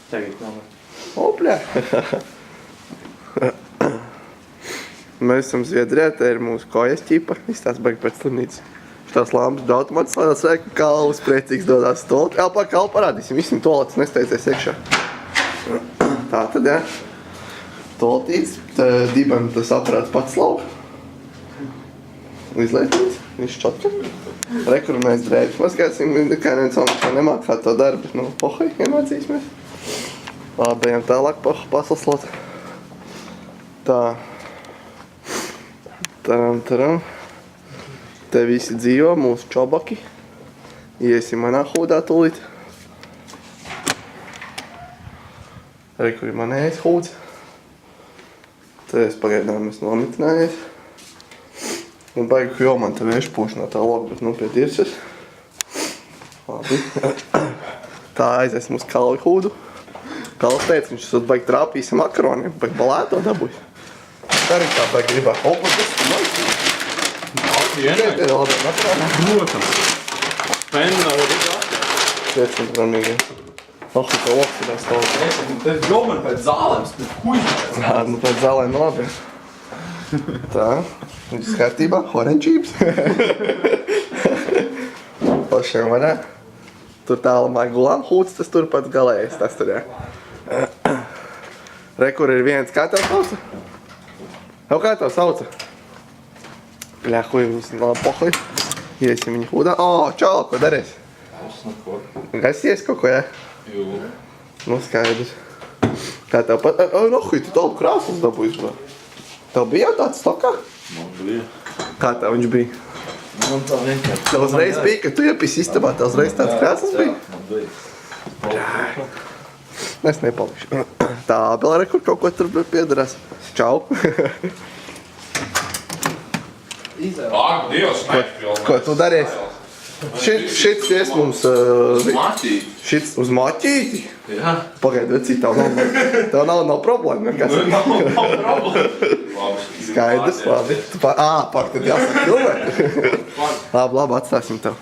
Tagad nav. Opļā! Mēs esam Zviedrijā, te ir mūsu kojas ķipa, viss tās baigi pēc turnītes. Šitās lampas dautomātas slēdās rēku, kalvas priecīgs dodās tolti. Elpā kalvu parādīsim, visiem tolētas nesteidzies iekšā. Tā tad, jā. Toltīts, dibam tas aparāts pats lauka. Izlietīts, viņš čotka. Rekur mēs drēbis mazgāsim, kā neviens vēl nemāk kā to dara, bet nu, pohoj, iemācīsimies. Labi, ejam tālāk pasaslot. Tā. Taram. Te visi dzīvo, mūsu čobaki. Iesim manā hūdā tūlīt. Rekur ir manējais hūds. Te es pagaidām esmu nomitinājies. Un baigi, jo man te vējš pūš no tā loga, bet nu pie dirces. Labi. Tā aizies mūsu kalvi hūdu. Kalvs teica, viņš esot baigi trāpījis ar makaroniem, baigi balēto dabūjis. Tā arī tā baigi gribā. Opa, tas ir maigi. Protams. Penna var būt atkārt. Tiecam, ramīgi. Oh, kā loks ir stāvot. Tas domāju pēc zālēm, bet kuģi. Jā, nu pēc zālēm labi. Tā, viņš kārtībā, oranžības. Pašiem varē. Tur tālamā gulām hūts, tas tur pats galējais, tas tur jā. Rekur ir viens, kā tev sauca? Jau kā tev sauca? Pļāhuj, viņas labi pohuj. Iesim viņu hūdā. O, čau, ko darēs? Es neko. Gasies kaut ko, jā? Jū. Nu, skaidrs. Kā tev pat... Nohuj, tu tālu krāslas dabūjies, vai? Tev bija jau tāds stokā? Man bija. Kā tev viņš bija? Man tā vienkārši. Tev uzreiz bija, ka tu iepis istabā, tev uzreiz tāds krāslas bija? Jā, man bija. Es nepalikšu. Tā, vēl rekur kaut ko tur piedarās. Čau. Ak, Dievs, nepilnēs. Ko tu daries? Šits ies mums... Uz maķīti. Šits uz maķīti? Jā. Pagaid, vecī, tev nav problēma. Nav problēma. Skaidrs, labi. Pak, tad jāsaka filmēt. Labi, atstāsim tev.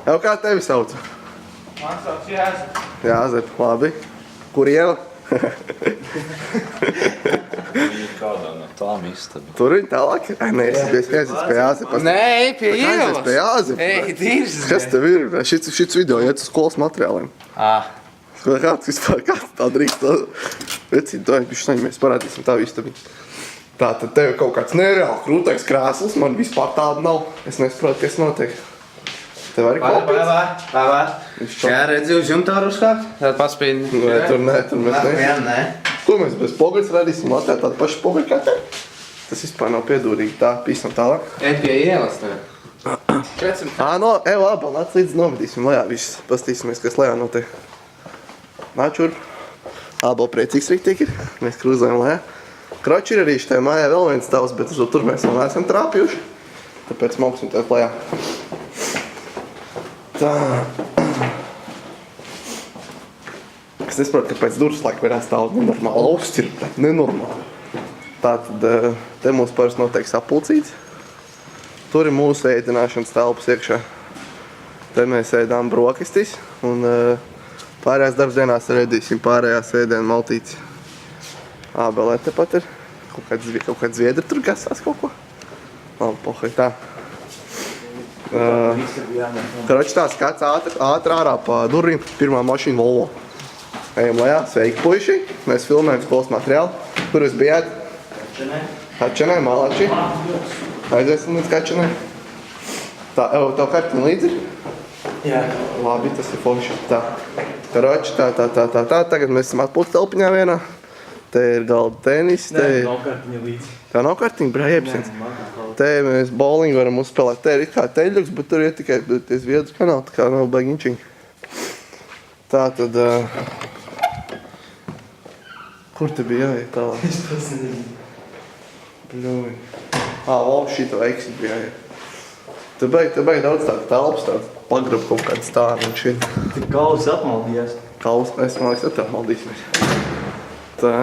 Jau kā tevi sauc? Man sauc Jāzep. Jāzep, labi. Kur iela? Viņa ir kādā no tām istabām. Tur viņa tālāk? Nē, es pie Jāzepa. Nē, pie ielas. Es pie Jāzepa. Ej, dīrs. Kas tev ir? Šits video iet uz skolas materiāliem. Kāds vispār, kāds tā drīkst? Vecīt, to mēs parādīsim tavu istabiņu. Tā, tad tev ir kaut kāds nereāli krūtais krēsls, man vispār tāda nav. Es nesaprotu, kas notiek. Tev arī kopīts? Jā, redzi uz jumtāru uzkāpt? Tad paspīd. Tur mēs ne. Nē. Ko mēs bez poguļas radīsim Latvijā tādu pašu poguļu kā tev? Tas vispār nav piedūrīgi. Tā, pīsam tālāk. Ej pie ielas tev. Četsim. Labi, nāc līdz novedīsim lejā viss. Pastīsimies, kas lejā notiek. Nāc šurp. Ābal priecīgs rīktīgi ir. Mēs krūzējam lejā. Kroči ir arī šitai mājā vēl viens tavs, bet tur mēs vēl neesam trāpījuši. Tāpēc mauksim tev lejā. Tā. Es nesaprotu, ka pēc durvis laika varētu stāvot nenormāli. Augsts ir nenormāli. Tātad te mūs parasti notiek sapulcīts. Tur ir mūsu ēdināšanas telpas iekšā. Te mēs ēdām brokastis un pārējās darbsdienās redīsim pārējās ēdienu maltītes. Ābelē tepat ir. Kaut kāds zviedri tur gasās kaut ko. Labi, pohoj, tā. Karoči tā skats ātri ārā pa durvīm. Pirmā mašīna Volvo. Ejam lejā, sveiki puiši. Mēs filmējam skolas materiālu. Kur jūs bijāt? Kačenē, Malači. Aiziesim līdz Kačenē. Tā, tev kartiņa līdzi ir? Jā. Labi, tas ir forši. Tā. Karoči, tā. Tagad mēs esam atpūtas telpiņā vienā. Te ir galda tenis. Nav kartiņa līdzi. Tā nav kartiņa, brā, jebsins. Te mēs bowlingu varam uzspēlēt. Te ir kā teļuks, bet tur ir tikai Zviedru kanāli, tā kā nav baigiņčiņi. Tā tad... Kur te bija jāiet tālāk? Es pats nezinu. Bļuvi. Labi, šito exit bija jāiet. Te baigi daudz tādu telpas, tādu pagrabu kaut kādu stāru un šit. Tik galvas apmaldījās. Kalvas, es man liekas, tad maldīsimies. Tā.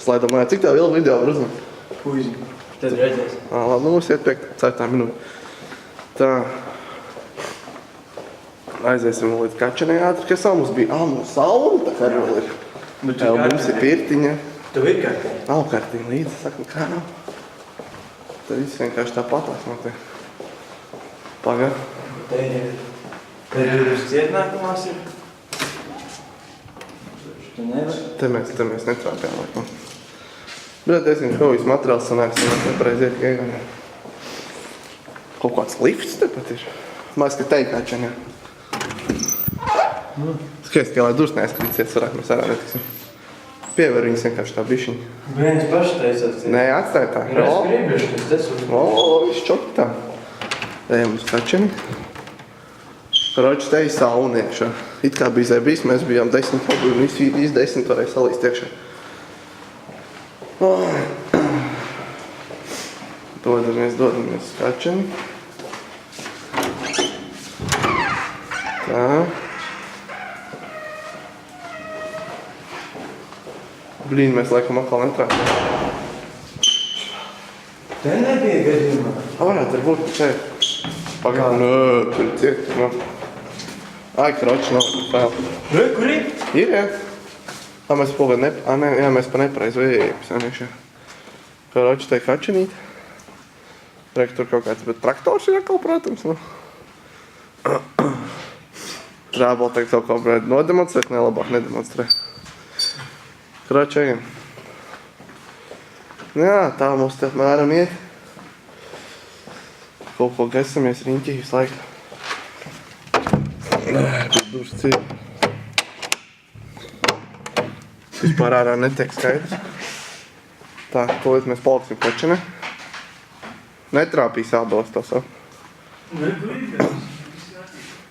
Slaidam, cik tev ilgu video var uzmanīt? Puizi. Tad redzēs. Labi, nu mums iet 4. minūte. Tā. Aiziesim līdz Kačanai ātri, kas mums bija. Mums sauna tā kā arī vēl ir. Mums ir pirtiņa. Tev ir kartiņa? Nav kartiņa līdzi, sakam, kā nav. Tad viss vienkārši tā patās notiek. Pagā. Te ir uz cietnākumās ir? Tu nevar? Te mēs netrāpjām, laikam. Bet es viņam, ko viss materiāls sanāks, un mēs nepareiz iet iegājām. Kaut kāds lifts te pat ir. Mēs, ka te ir Kačanā. Skaist, ka lai durs neaizkrīties, varētu mēs ārā netiksim. Piever viņas vienkārši tā bišķiņa. Bēņas paši taisās. Nē, atstāj tā. Es gribēšu, kas tas var. Viss čoki tā. Ejam uz Kačani. Roči te ir sauna iekšā. It kā bija zebīs, mēs bijām 10 hobi un visi 10 varēja salīst iekšā. Dodamies uz Kačani. Tā. Blīn, mēs laikam atkal netrāpjām. Te nebija gadījumā. Varētu ar būt šeit. Pagāju, tur ciet. Ai, kroči nav vēl. Kur ir? Ir, jā. Mēs mēs pa nepareizu ejam sanīšā. Kroči te Kačanīt. Reik tur kaut kāds, bet traktors ir atkal, protams. Rābal teikt kaut ko varētu nodemonstrēt, ne labāk nedemonstrēt. Kroči ejam. Jā, tā mums te apmēram iet. Kaut ko gasamies riņķī visu laiku. Tur duši cīt. Vispār ārā netiek skaidrs. Tā, tolīt mēs paliksim Kačanai. Netrāpīs ābeles to savu. Kur ir?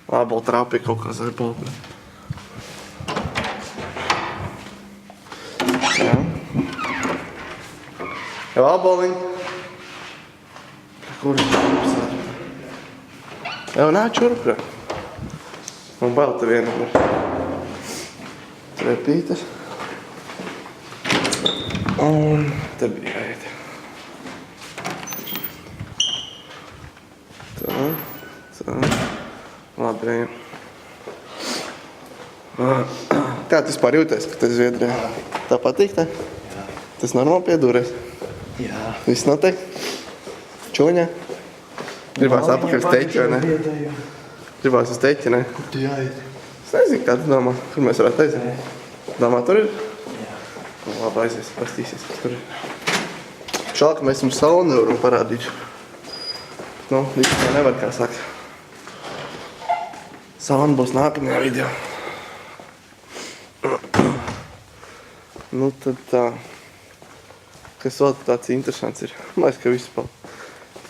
Ābeli trāpīja kaut kā zarboli. Jā. Jau āboliņi. Kur ir čurpsā? Jau nā čurpra. Un bail te vienam ir. Trepītes. Un te bija jāiet. Tā. Labi, ejam. Kā tu vispār jūties, ka te Zviedrijā? Tā patīk te? Jā. Tas normāli piedūries? Jā. Viss notiek? Čuliņā? Gribās atpakaļ uz teķi, vai ne? Gribās uz teķi, ne? Kur tu jāiet? Es nezinu, kā tu domā, kur mēs varētu aiziet. Domā, tur ir? Jā. Labi, aizies, pastīsies, kas tur ir. Šāl, ka mēs jums salu nevaram parādīt. Nu, viss tā nevar, kā saka. Sauna būs nākamajā video. Nu, tad tā. Kas vēl tāds interesants ir? Man liekas, ka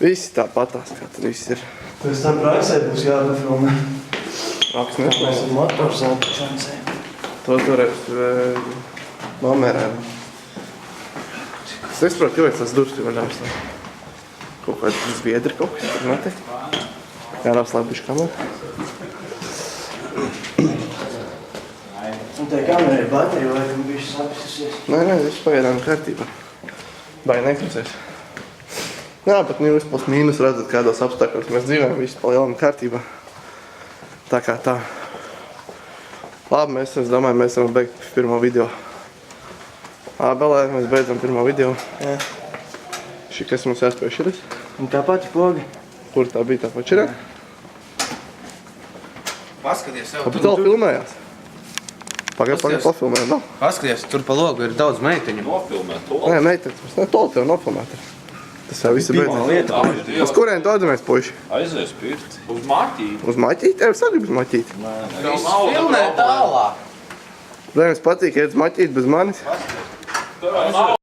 visi tā patās, kā tad viss ir. Pēc tam praksē būs jāpafilmē. Praks Mēs nespēj. ar motors atpašancē. To toreiz nomērē. Es nesaprotu, kāpēc tas durvis ir vaļās. Kaut kāds Zviedri kaut kas tur notiek. Jānoslēpuši kameru. Un tā kamera ir baterija, laikam bišķi sapisusies. Nē, viss pagaidām kārtībā. Vai nekļūsies. Jā, pat jūs plus mīnus redzat, kādos apstākļos mēs dzīvojam, viss pa lielam kārtībā. Tā kā tā. Labi, es domāju, mēs varam beigt pirmo video. Ābelē mēs beidzam pirmo video. Jā. Šī, kas mums jāspēj širas? Un tā pati poga. Kur tā bija tā pačirā? Paskaties, jau Kāpēc tev filmējās? Pagaid, pafilmējām, nav? Paskaties, tur pa logu ir daudz meiteņu. Nofilmēt to. Nē, meitenes, mēs netoli tev nofilmēt. Tas jau viss ir beidzās. Lieta. Uz kurien dodamies, puiši? Aizies pirti. Uz Martīnu. Uz maķīti? Tev sagrib uz maķīti. Viss filmē tālāk. Lai jums patīk, iet uz maķīti bez manis. Tev nav